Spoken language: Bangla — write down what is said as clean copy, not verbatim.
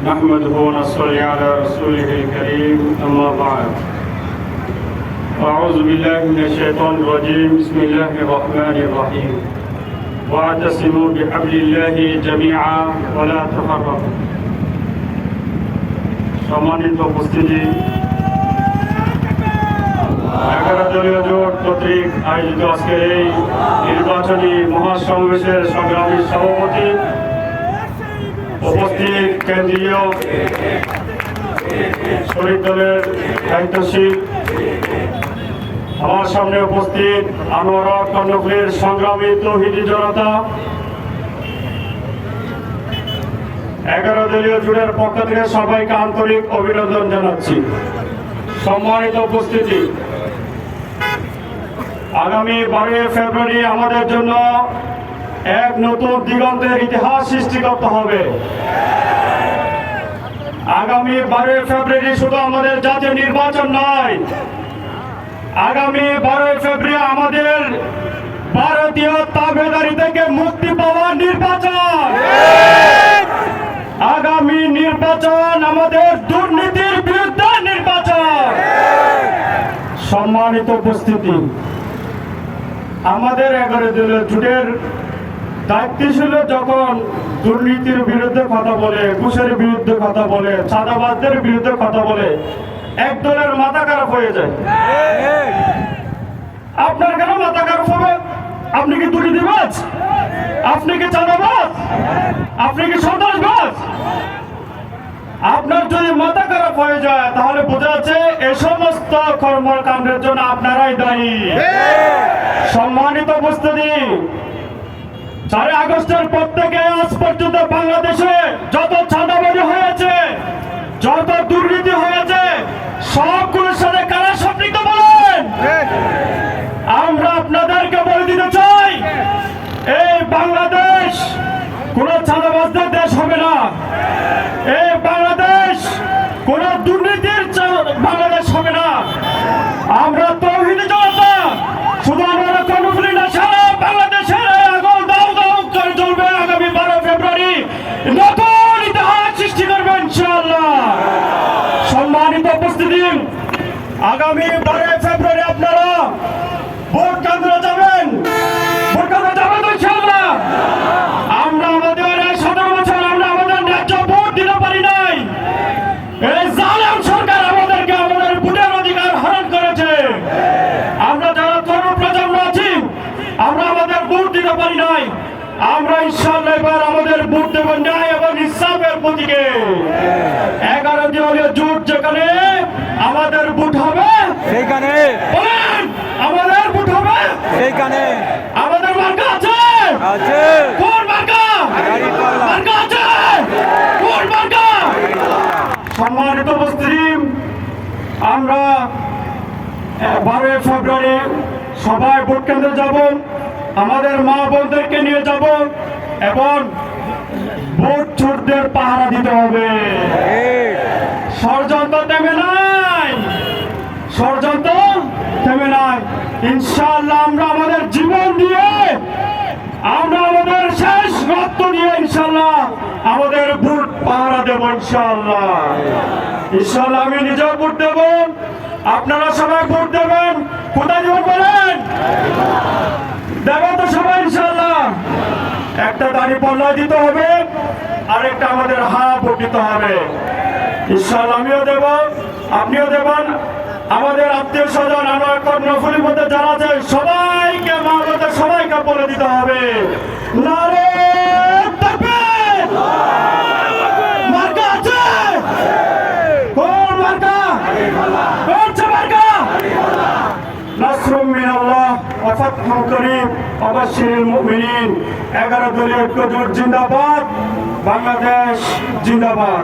نحمده ونصلي على رسوله الكريم أما بعد أعوذ بالله من الشيطان الرجيم بسم الله الرحمن الرحيم واعتصموا بحبل الله جميعا ولا تفرقوا সম্মানিত উপস্থিতি 11 দলীয় জোট কর্তৃক আয়োজিত আজকের এই নির্বাচনী মহাসমাবেশের সংগ্রামী সভাপতি উপস্থিত কেন্দ্রীয় শরীর দলের দায়িত্বশীল আমার সামনে উপস্থিত আনোয়ারা কর্ণফুলীর সংগ্রামী তৌহিদি জনতা 11 দলীয় জোটের পক্ষ থেকে সবাইকে আন্তরিক অভিনন্দন জানাচ্ছি। সম্মানিত উপস্থিতি, আগামী 12 ফেব্রুয়ারি আমাদের জন্য এক নতুন দিগন্তের ইতিহাস সৃষ্টি করতে হবে। আগামী 12 ফেব্রুয়ারি শুধু আমাদের জাতীয় নির্বাচন নয়, আগামী 12 ফেব্রুয়ারি আমাদের ভারতীয় তাবেদারি থেকে মুক্তি পাওয়ার নির্বাচন। আগামী নির্বাচন আমাদের দুর্নীতির বিরুদ্ধে নির্বাচন। সম্মানিত উপস্থিতি, আমাদের 11 দলীয় জোটের দায়িত্বশীল যখন দুর্নীতির বিরুদ্ধে কথা বলে, ঘুষের বিরুদ্ধে কথা বলে, চাঁদাবাজদের বিরুদ্ধে কথা বলে, এক দলের মাথা খারাপ হয়ে যায়। আপনার কেন মাথা খারাপ হবে? আপনি কি দুর্নীতিবাজ? আপনি কি চাঁদাবাজ? আপনি কি সন্ত্রাসবাজ? আপনার যদি মাথা খারাপ হয়ে যায় তাহলে বোঝা যাচ্ছে এই সমস্ত কর্মকাণ্ডের জন্য আপনারাই দায়ী। সম্মানিত উপস্থিতি, 4 আগস্টের পর থেকে আজ পর্যন্ত বাংলাদেশে যত চাঁদাবাজি হয়েছে, যত দুর্নীতি হয়েছে, সবগুলোর সাথে কারা সম্পৃক্ত বলেন? আমরা আপনাদেরকে বলে দিতে চাই, এই বাংলাদেশ কোন চাঁদাবাজদের দেশ হবে না। এই বাংলাদেশ কোন দুর্নীতির বাংলাদেশ হবে না। আমরা তৌহিদি জনতা, শুধু আমরা কর্ণফুলী না, সারা বাংলাদেশের আগুন দাও দাও করে চলবে। আগামী 12 ফেব্রুয়ারি নতুন ইতিহাস সৃষ্টি করবে ইনশাআল্লাহ। সম্মানিত উপস্থিতি, আগামী 12 ফেব্রুয়ারি আপনারা ভোট কেন্দ্রে যাবেন। ভোট কেন্দ্রে যাবেন তো ইনশাআল্লাহ। আমরা আমাদের 17 বছর আমরা আমাদের ন্যায্য ভোট দিতে পারি নাই। এই জালেম সরকার আমাদেরকে আমাদের ভোটের অধিকার হরণ করেছে। আমরা যারা তরুণ প্রজন্ম আছি, আমরা আমাদের ভোট দিতে পারি নাই। আমরা ইনশাআল্লাহ এবার আমাদের ভোট দেব ন্যায় এবং ইনসাফের প্রতীকে। 11 দলীয় জোট যেখানে আমাদের ভোট হবে সেইখানে, বলেন আমাদের ভোট হবে সেইখানে আমাদের মার্কা আছে। আছে কোন মার্কা? মার্কা আছে। কোন মার্কা? সম্মানিত উপস্থিতি, আমরা 12 ফেব্রুয়ারি সবাই ভোট কেন্দ্রে যাব, আমাদের মা বোনদেরকে নিয়ে যাব এবং ভোট চোরদের পাহারা দিতে হবে। ষড়যন্ত্র থেমে নাই, ষড়যন্ত্র থেমে নাই। ইনশাআল্লাহ আমরা আমাদের জীবন দিয়ে, আমরা আমাদের শেষ রক্ত দিয়ে ইনশাআল্লাহ আমাদের ভোট পাহারা দেব ইনশাআল্লাহ। ইনশাআল্লাহ আমি নিজেও ভোট দেব, আপনারা সবাই ভোট দেবেন। কোথায় দেবেন বলেন? দেবেন তো সবাই ইনশাআল্লাহ। একটা দাঁড়িপাল্লা দিতে হবে, আর একটা আমাদের ভোট দিতে হবে ইনশাআল্লাহ। আমিও দেব, আপনিও দেবেন। আমাদের আত্মীয় স্বজন আমার কর্ণফুলীর মধ্যে যারা আছে সবাইকে, আমাদের সবাইকে বলে দিতে হবে, নারে তাকবীর! মার্কা আছে? কোন মার্কা? কোন মার্কা? নাসরুম মিনাল্লাহ ওয়া ফাতহুন করিম ওয়া বাশশিরিল মুমিনিন। 11 দলীয় ঐক্য জোট জিন্দাবাদ, বাংলাদেশ জিন্দাবাদ।